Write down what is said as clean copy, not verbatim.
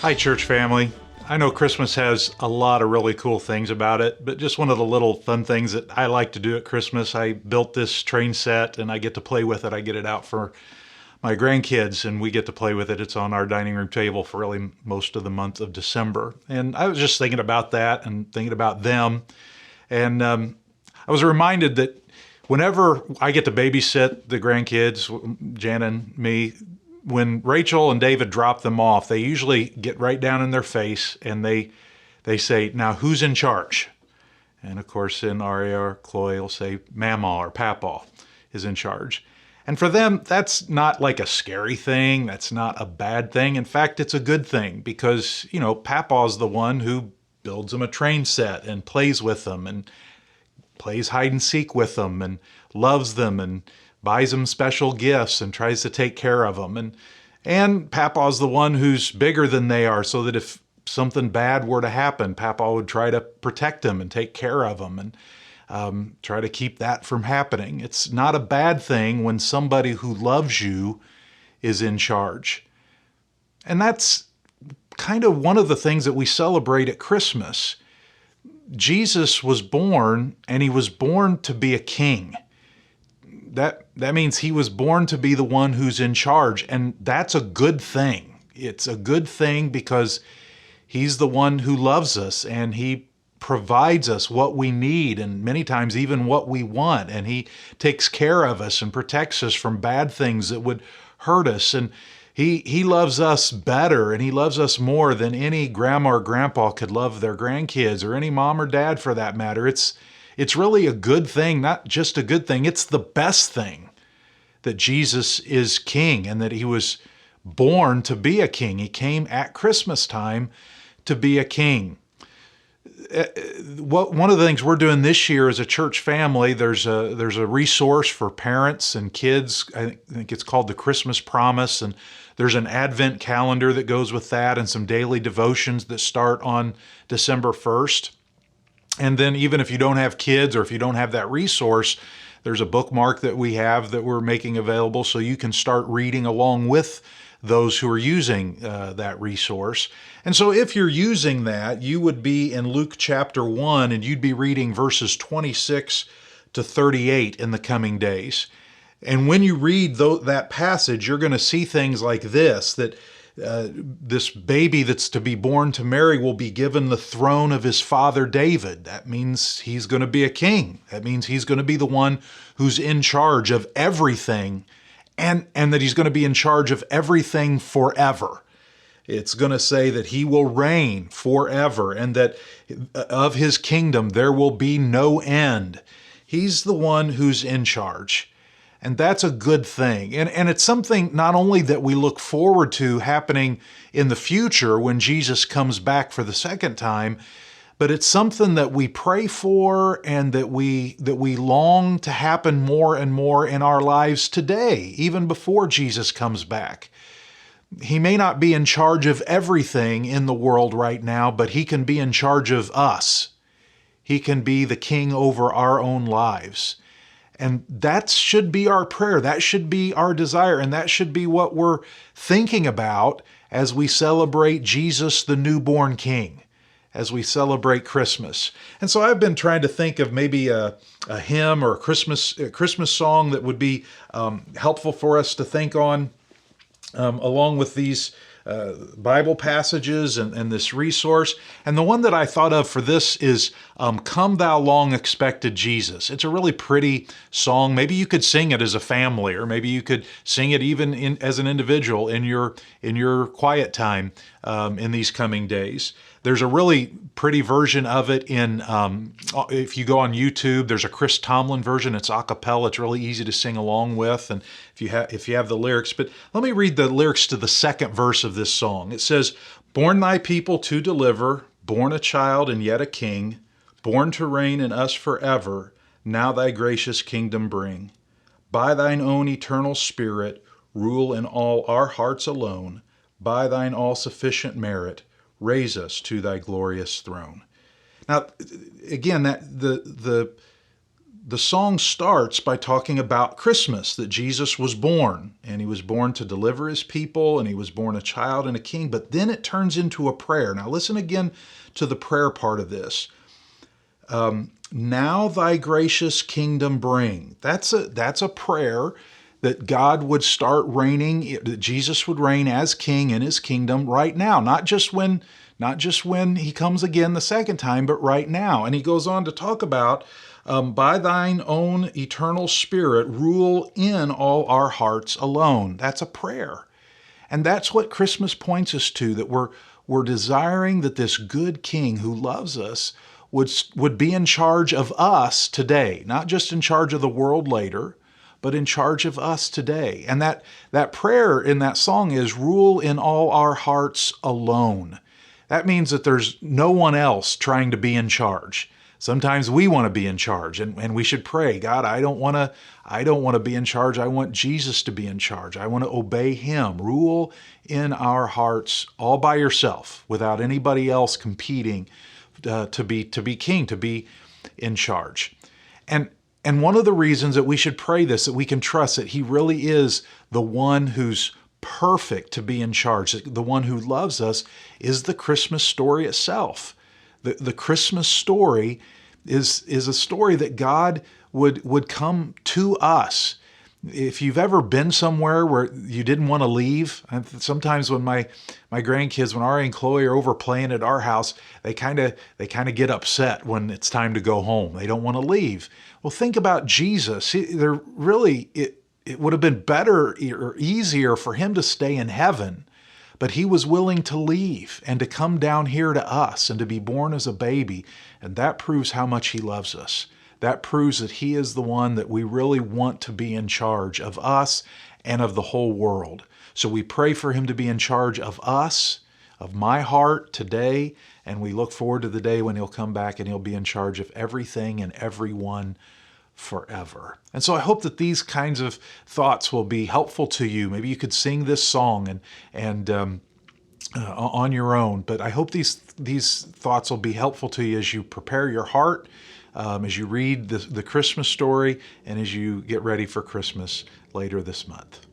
Hi, church family. I know Christmas has a lot of really cool things about it, but just one of the little fun things that I like to do at Christmas, I built this train set and I get to play with it. I get it out for my grandkids and we get to play with it. It's on our dining room table for really most of the month of December. And I was just thinking about that and thinking about them. And I was reminded that whenever I get to babysit the grandkids, Jan and me, when Rachel and David drop them off, they usually get right down in their face and they say, "Now who's in charge?" And of course, in Aria or Chloe will say, "Mama" or "Papa" is in charge. And for them, that's not like a scary thing. That's not a bad thing. In fact, it's a good thing because, Papa's the one who builds them a train set and plays with them and plays hide and seek with them and loves them and buys them special gifts and tries to take care of them. And Papa's the one who's bigger than they are, so that if something bad were to happen, Papa would try to protect them and take care of them and try to keep that from happening. It's not a bad thing when somebody who loves you is in charge. And that's kind of one of the things that we celebrate at Christmas. Jesus was born, and he was born to be a king. That means he was born to be the one who's in charge, and that's a good thing. It's a good thing because he's the one who loves us, and he provides us what we need, and many times even what we want, and he takes care of us and protects us from bad things that would hurt us. And he loves us better, and he loves us more than any grandma or grandpa could love their grandkids, or any mom or dad for that matter. It's really a good thing, not just a good thing. It's the best thing that Jesus is king and that he was born to be a king. He came at Christmas time to be a king. One of the things we're doing this year as a church family, there's a resource for parents and kids. I think it's called the Christmas Promise, and there's an Advent calendar that goes with that and some daily devotions that start on December 1st. And then even if you don't have kids or if you don't have that resource, there's a bookmark that we have that we're making available so you can start reading along with those who are using that resource. And so if you're using that, you would be in Luke chapter 1 and you'd be reading verses 26 to 38 in the coming days. And when you read that passage, you're going to see things like this, that this baby that's to be born to Mary will be given the throne of his father David. That means he's going to be a king. That means he's going to be the one who's in charge of everything, and that he's going to be in charge of everything forever. It's going to say that he will reign forever and that of his kingdom there will be no end. He's the one who's in charge. And that's a good thing. And it's something not only that we look forward to happening in the future when Jesus comes back for the second time, but it's something that we pray for and that we long to happen more and more in our lives today, even before Jesus comes back. He may not be in charge of everything in the world right now, but he can be in charge of us. He can be the king over our own lives. And that should be our prayer. That should be our desire. And that should be what we're thinking about as we celebrate Jesus, the newborn King, as we celebrate Christmas. And so I've been trying to think of maybe a hymn or a Christmas song that would be helpful for us to think on, along with these Bible passages and this resource. And the one that I thought of for this is Come Thou Long Expected Jesus. It's a really pretty song. Maybe you could sing it as a family, or maybe you could sing it even as an individual in your quiet time in these coming days. There's a really pretty version of it if you go on YouTube, there's a Chris Tomlin version. It's a cappella. It's really easy to sing along with, and if you have the lyrics. But let me read the lyrics to the second verse of this song. It says, "Born thy people to deliver, born a child and yet a king, born to reign in us forever, now thy gracious kingdom bring. By thine own eternal spirit, rule in all our hearts alone. By thine all-sufficient merit, raise us to thy glorious throne." Now, again, that the song starts by talking about Christmas, that Jesus was born, and he was born to deliver his people, and he was born a child and a king, but then it turns into a prayer. Now listen again to the prayer part of this. Now thy gracious kingdom bring. That's a prayer that God would start reigning, that Jesus would reign as king in his kingdom right now, not just when he comes again the second time, but right now. And he goes on to talk about, by thine own eternal spirit, rule in all our hearts alone. That's a prayer. And that's what Christmas points us to, that we're desiring that this good king who loves us would be in charge of us today, not just in charge of the world later, but in charge of us today. And that prayer in that song is rule in all our hearts alone. That means that there's no one else trying to be in charge. Sometimes we want to be in charge, and we should pray, God, I don't want to be in charge. I want Jesus to be in charge. I want to obey him. Rule in our hearts all by yourself, without anybody else competing to be king, to be in charge. And one of the reasons that we should pray this, that we can trust that he really is the one who's perfect to be in charge, the one who loves us, is the Christmas story itself. The Christmas story is a story that God would come to us. If you've ever been somewhere where you didn't want to leave, sometimes when my grandkids, when Ari and Chloe are over playing at our house, they kind of get upset when it's time to go home. They don't want to leave. Well, think about Jesus. It would have been better or easier for him to stay in heaven, but he was willing to leave and to come down here to us and to be born as a baby. And that proves how much he loves us. That proves that he is the one that we really want to be in charge of us and of the whole world. So we pray for him to be in charge of us, of my heart today, and we look forward to the day when he'll come back and he'll be in charge of everything and everyone forever. And so I hope that these kinds of thoughts will be helpful to you. Maybe you could sing this song and on your own, but I hope these thoughts will be helpful to you as you prepare your heart, as you read the Christmas story, and as you get ready for Christmas later this month.